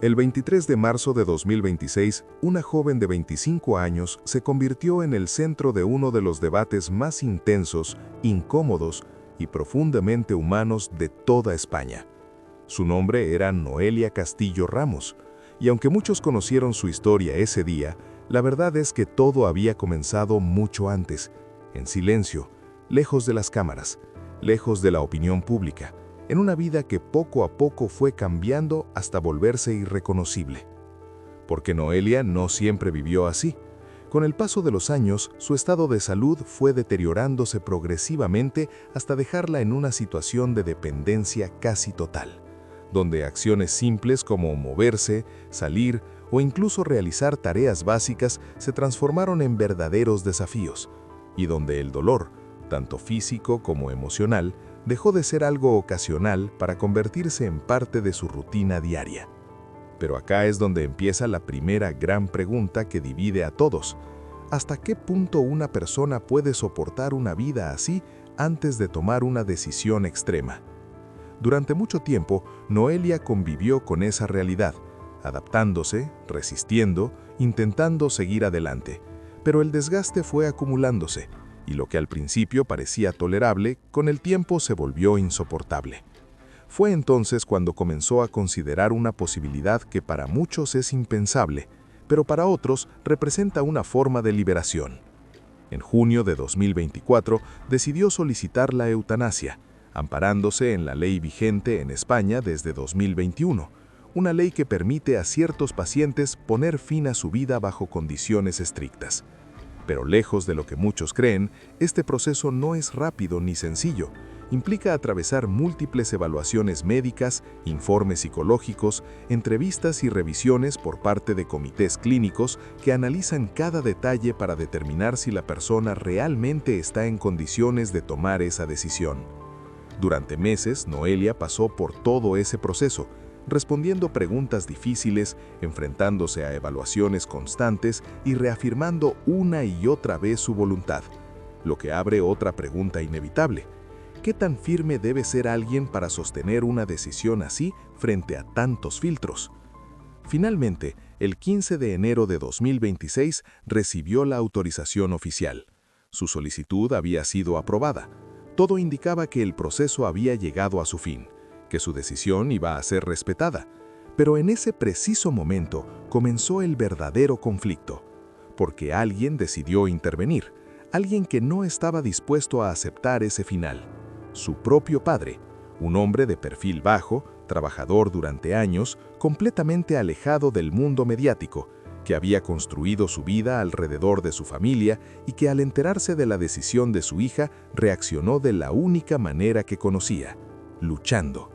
El 23 de marzo de 2026, una joven de 25 años se convirtió en el centro de uno de los debates más intensos, incómodos y profundamente humanos de toda España. Su nombre era Noelia Castillo Ramos, y aunque muchos conocieron su historia ese día, la verdad es que todo había comenzado mucho antes, en silencio, lejos de las cámaras, lejos de la opinión pública, en una vida que poco a poco fue cambiando hasta volverse irreconocible. Porque Noelia no siempre vivió así. Con el paso de los años, su estado de salud fue deteriorándose progresivamente hasta dejarla en una situación de dependencia casi total, donde acciones simples como moverse, salir o incluso realizar tareas básicas se transformaron en verdaderos desafíos, y donde el dolor, tanto físico como emocional, dejó de ser algo ocasional para convertirse en parte de su rutina diaria. Pero acá es donde empieza la primera gran pregunta que divide a todos. ¿Hasta qué punto una persona puede soportar una vida así antes de tomar una decisión extrema? Durante mucho tiempo, Noelia convivió con esa realidad, adaptándose, resistiendo, intentando seguir adelante. Pero el desgaste fue acumulándose, y lo que al principio parecía tolerable, con el tiempo se volvió insoportable. Fue entonces cuando comenzó a considerar una posibilidad que para muchos es impensable, pero para otros representa una forma de liberación. En junio de 2024 decidió solicitar la eutanasia, amparándose en la ley vigente en España desde 2021, una ley que permite a ciertos pacientes poner fin a su vida bajo condiciones estrictas. Pero lejos de lo que muchos creen, este proceso no es rápido ni sencillo. Implica atravesar múltiples evaluaciones médicas, informes psicológicos, entrevistas y revisiones por parte de comités clínicos que analizan cada detalle para determinar si la persona realmente está en condiciones de tomar esa decisión. Durante meses, Noelia pasó por todo ese proceso, respondiendo preguntas difíciles, enfrentándose a evaluaciones constantes y reafirmando una y otra vez su voluntad, lo que abre otra pregunta inevitable. ¿Qué tan firme debe ser alguien para sostener una decisión así frente a tantos filtros? Finalmente, el 15 de enero de 2026 recibió la autorización oficial. Su solicitud había sido aprobada. Todo indicaba que el proceso había llegado a su fin, que su decisión iba a ser respetada. Pero en ese preciso momento comenzó el verdadero conflicto, porque alguien decidió intervenir, alguien que no estaba dispuesto a aceptar ese final. Su propio padre, un hombre de perfil bajo, trabajador durante años, completamente alejado del mundo mediático, que había construido su vida alrededor de su familia y que al enterarse de la decisión de su hija reaccionó de la única manera que conocía, luchando.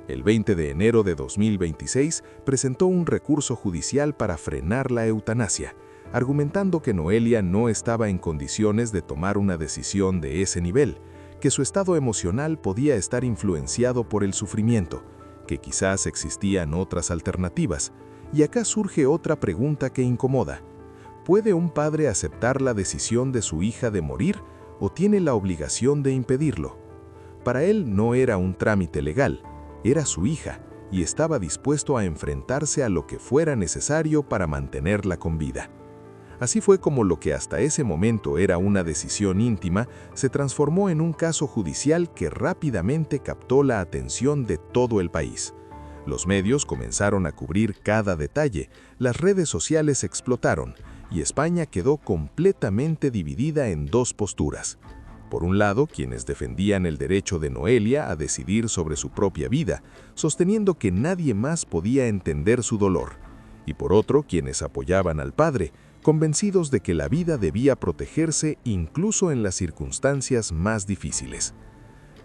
El 20 de enero de 2026 presentó un recurso judicial para frenar la eutanasia, argumentando que Noelia no estaba en condiciones de tomar una decisión de ese nivel, que su estado emocional podía estar influenciado por el sufrimiento, que quizás existían otras alternativas. Y acá surge otra pregunta que incomoda. ¿Puede un padre aceptar la decisión de su hija de morir o tiene la obligación de impedirlo? Para él no era un trámite legal, era su hija y estaba dispuesto a enfrentarse a lo que fuera necesario para mantenerla con vida. Así fue como lo que hasta ese momento era una decisión íntima se transformó en un caso judicial que rápidamente captó la atención de todo el país. Los medios comenzaron a cubrir cada detalle, las redes sociales explotaron y España quedó completamente dividida en dos posturas. Por un lado, quienes defendían el derecho de Noelia a decidir sobre su propia vida, sosteniendo que nadie más podía entender su dolor. Y por otro, quienes apoyaban al padre, convencidos de que la vida debía protegerse incluso en las circunstancias más difíciles.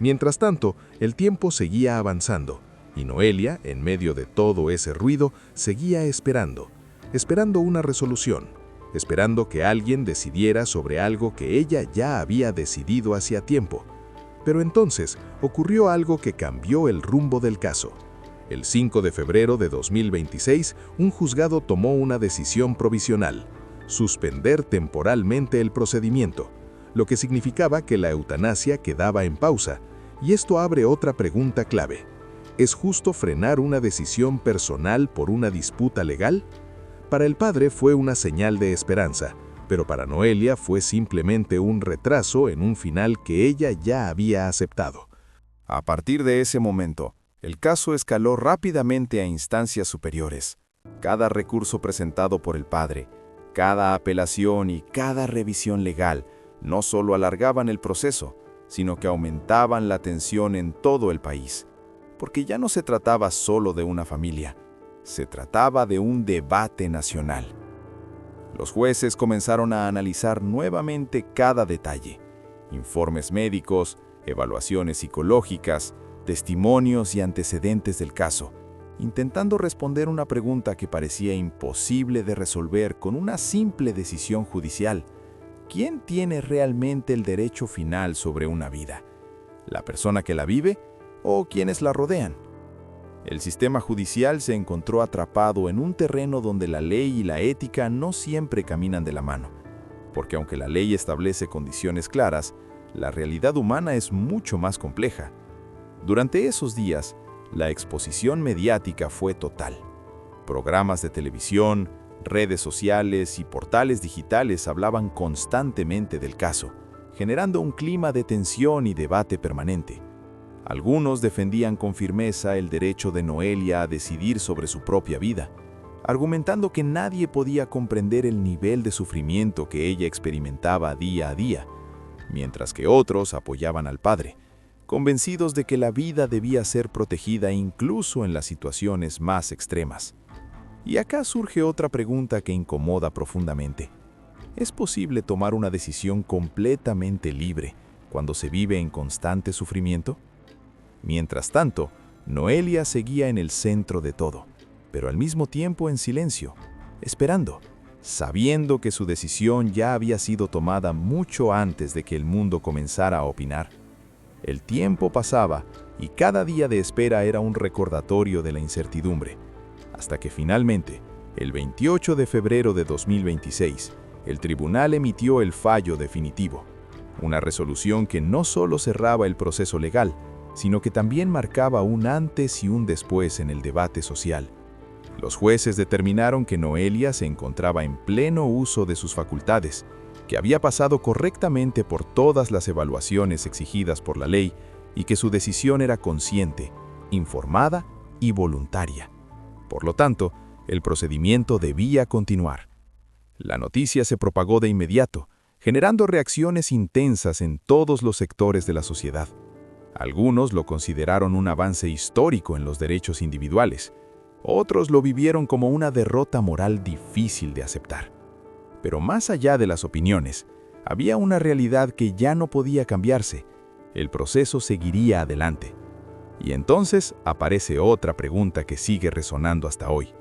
Mientras tanto, el tiempo seguía avanzando, y Noelia, en medio de todo ese ruido, seguía esperando una resolución, esperando que alguien decidiera sobre algo que ella ya había decidido hacía tiempo. Pero entonces ocurrió algo que cambió el rumbo del caso. El 5 de febrero de 2026, un juzgado tomó una decisión provisional: suspender temporalmente el procedimiento, lo que significaba que la eutanasia quedaba en pausa. Y esto abre otra pregunta clave. ¿Es justo frenar una decisión personal por una disputa legal? Para el padre fue una señal de esperanza, pero para Noelia fue simplemente un retraso en un final que ella ya había aceptado. A partir de ese momento, el caso escaló rápidamente a instancias superiores. Cada recurso presentado por el padre, cada apelación y cada revisión legal no solo alargaban el proceso, sino que aumentaban la tensión en todo el país. Porque ya no se trataba solo de una familia, se trataba de un debate nacional. Los jueces comenzaron a analizar nuevamente cada detalle: informes médicos, evaluaciones psicológicas, testimonios y antecedentes del caso, intentando responder una pregunta que parecía imposible de resolver con una simple decisión judicial. ¿Quién tiene realmente el derecho final sobre una vida? ¿La persona que la vive o quienes la rodean? El sistema judicial se encontró atrapado en un terreno donde la ley y la ética no siempre caminan de la mano, porque aunque la ley establece condiciones claras, la realidad humana es mucho más compleja. Durante esos días, la exposición mediática fue total. Programas de televisión, redes sociales y portales digitales hablaban constantemente del caso, generando un clima de tensión y debate permanente. Algunos defendían con firmeza el derecho de Noelia a decidir sobre su propia vida, argumentando que nadie podía comprender el nivel de sufrimiento que ella experimentaba día a día, mientras que otros apoyaban al padre, convencidos de que la vida debía ser protegida incluso en las situaciones más extremas. Y acá surge otra pregunta que incomoda profundamente. ¿Es posible tomar una decisión completamente libre cuando se vive en constante sufrimiento? Mientras tanto, Noelia seguía en el centro de todo, pero al mismo tiempo en silencio, esperando, sabiendo que su decisión ya había sido tomada mucho antes de que el mundo comenzara a opinar. El tiempo pasaba y cada día de espera era un recordatorio de la incertidumbre, hasta que finalmente, el 28 de febrero de 2026, el tribunal emitió el fallo definitivo, una resolución que no solo cerraba el proceso legal, sino que también marcaba un antes y un después en el debate social. Los jueces determinaron que Noelia se encontraba en pleno uso de sus facultades, que había pasado correctamente por todas las evaluaciones exigidas por la ley y que su decisión era consciente, informada y voluntaria. Por lo tanto, el procedimiento debía continuar. La noticia se propagó de inmediato, generando reacciones intensas en todos los sectores de la sociedad. Algunos lo consideraron un avance histórico en los derechos individuales. Otros lo vivieron como una derrota moral difícil de aceptar. Pero más allá de las opiniones, había una realidad que ya no podía cambiarse. El proceso seguiría adelante. Y entonces aparece otra pregunta que sigue resonando hasta hoy.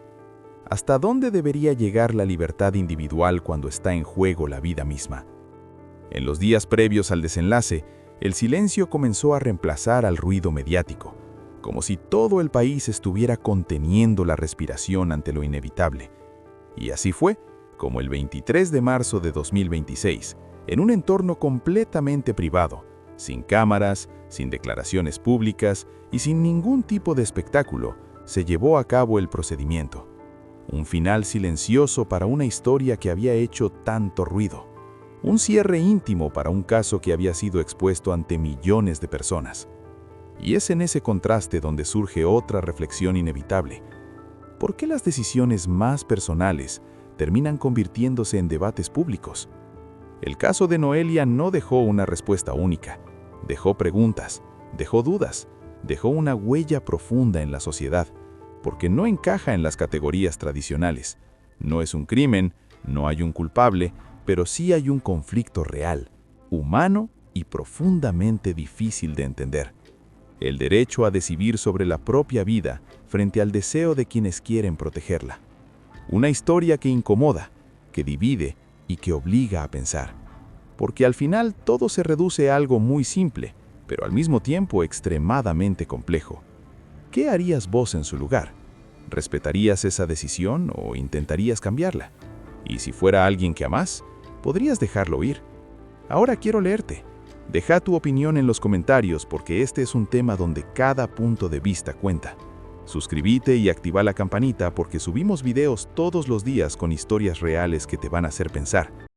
¿Hasta dónde debería llegar la libertad individual cuando está en juego la vida misma? En los días previos al desenlace, el silencio comenzó a reemplazar al ruido mediático, como si todo el país estuviera conteniendo la respiración ante lo inevitable. Y así fue, como el 23 de marzo de 2026, en un entorno completamente privado, sin cámaras, sin declaraciones públicas y sin ningún tipo de espectáculo, se llevó a cabo el procedimiento. Un final silencioso para una historia que había hecho tanto ruido. Un cierre íntimo para un caso que había sido expuesto ante millones de personas. Y es en ese contraste donde surge otra reflexión inevitable. ¿Por qué las decisiones más personales terminan convirtiéndose en debates públicos? El caso de Noelia no dejó una respuesta única. Dejó preguntas, dejó dudas, dejó una huella profunda en la sociedad, porque no encaja en las categorías tradicionales. No es un crimen, no hay un culpable, pero sí hay un conflicto real, humano y profundamente difícil de entender. El derecho a decidir sobre la propia vida frente al deseo de quienes quieren protegerla. Una historia que incomoda, que divide y que obliga a pensar. Porque al final todo se reduce a algo muy simple, pero al mismo tiempo extremadamente complejo. ¿Qué harías vos en su lugar? ¿Respetarías esa decisión o intentarías cambiarla? Y si fuera alguien que amás, podrías dejarlo ir. Ahora quiero leerte. Deja tu opinión en los comentarios porque este es un tema donde cada punto de vista cuenta. Suscríbete y activa la campanita porque subimos videos todos los días con historias reales que te van a hacer pensar.